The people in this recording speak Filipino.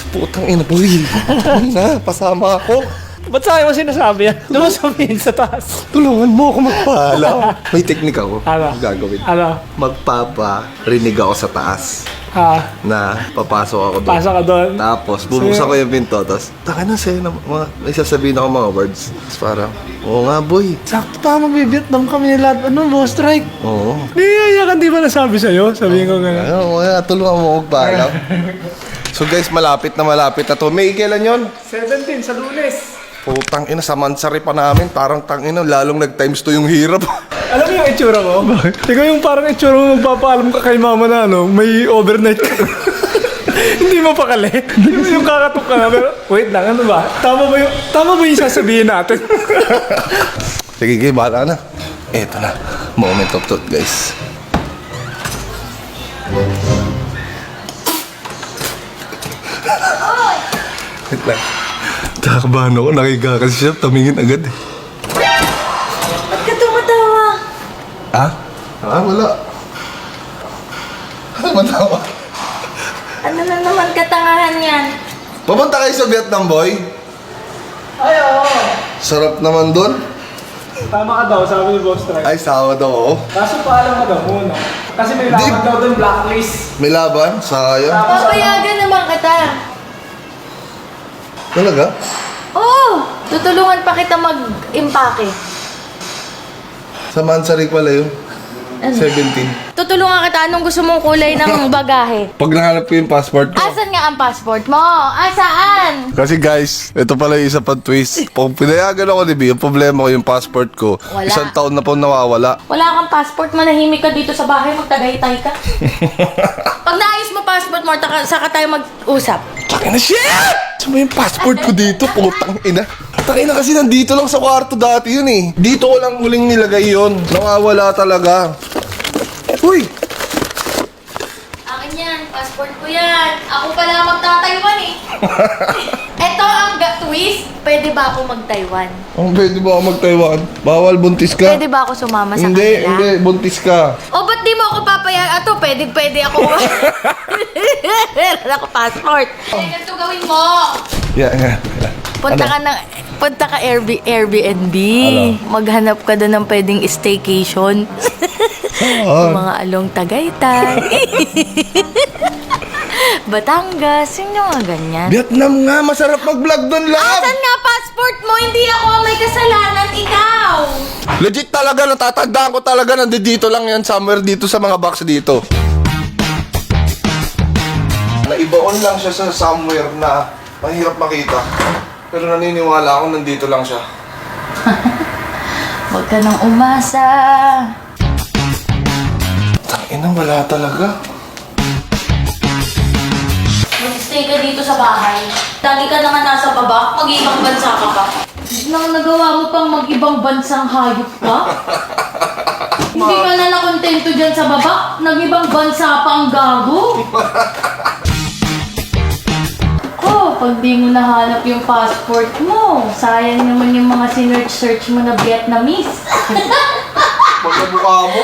Putang ina, boy. Na, pasama ako. Ba't sa akin mo sinasabi yan? Doon mo sabihin sa taas. Tulungan mo ako magpaalam. May teknik ako. Ano? Gagawin. Ano? Magpaparinig ako sa taas. Na papasok ako doon. Pasok ka doon. Tapos, bubuksan ko yung pinto. Tapos, taka na sa'yo na may sasabihin ako mga words. Tapos parang, oo nga, boy. Sakto pa, mag-Vietnam kami nila. Ano, boss strike? Oo. Niyayakan, di ba nasabi sa'yo? Sabihin ko gano'n. Oo, nga, tulungan mo ako magpaalam. So guys, malapit na to. May kailan yon? 17 sa Lunes. Putang ina, sa Mansari pa namin. Parang tangina, lalong nag-times 2 yung hirap. Alam mo yung itsura mo? Ikaw yung parang itsura mo magpapaalam ka kay mama na ano, may overnight ka. Hindi mo pakali. Yung kakatok ka na, pero wait lang, ano ba? Tama ba yung sasabihin natin? Sige, bahala na. Eto na, moment of truth, guys. Wait lang. Takbahan ako, nakiga kasi siya, tumingin agad eh. Ba't ka tumatawa? Ha? Wala. Ano matawa? Ano na naman katangahan yan? Papunta kayo sa Vietnam, boy? Ay, oo. Sarap naman doon. Tama ka daw, sabi ni boss strike. Ay, Sabado ako. Kaso paalam ka daw muna. Kasi may laban daw doon, blacklist. May laban? Sayang. Papayagan naman kita. Talaga? Oo, tutulungan pa kita mag-impake. Sa Mansari pala yun. Ano? 17. Tutulungan kita anong gusto mong kulay ng bagahe. Pag nahanap ko yung passport ko. Asan nga ang passport mo? Asaan? Kasi guys, ito pala yung isa pang twist. Pag pinayagan ako ni B, ang problema ko yung passport ko. Wala. Isang taon na po nawawala. Wala kang passport, manahimik ka dito sa bahay, magtagaytay ka. Pag naayos mo passport mo, saka tayo mag-usap. Tsaka na shit! Saan mo yung passport ko dito? Putang ina. Taka na kasi nandito lang sa kwarto dati yun eh. Dito ko lang huling nilagay yun. Nawawala talaga. Uy! Akin yan, passport ko yan. Ako pala magta-Taiwan eh. Eto ang twist, pwede ba ako mag-Taiwan? Oh, pwede ba ako mag-Taiwan? Bawal, buntis ka. Pwede ba ako sumama sa Hindi, kanila? hindi, buntis ka. O, ba't di mo ako papayag? Ato, pwede ako. Meron ako passport. Ganito gawin mo. Yeah. Punta ka Airbnb. Maghanap ka doon ng pwedeng staycation. Yung mga along Tagaytay. Batangas, yun yung mga ganyan. Vietnam nga, masarap mag-vlog doon, love! Asan nga passport mo? Hindi ako ang may kasalanan, ikaw! Legit talaga, natatandaan ko talaga, nandito lang yan, somewhere dito sa mga box dito. Naibaon lang siya sa somewhere na mahirap makita. Pero naniniwala ako, nandito lang siya. Huwag ka nang umasa. Tangina, wala talaga. Mag-stay ka dito sa bahay. Lagi ka na nga nasa baba, mag-ibang bansa ka pa. Nang nagawa mo pang mag-ibang bansang hayop ka? Hindi ka na nakontento dyan sa baba? Nag-ibang bansa pa ang gago? Pag di mo nahanap yung passport mo, sayang naman yung mga sinearch-search mo na Vietnamese. Pagka mukha mo.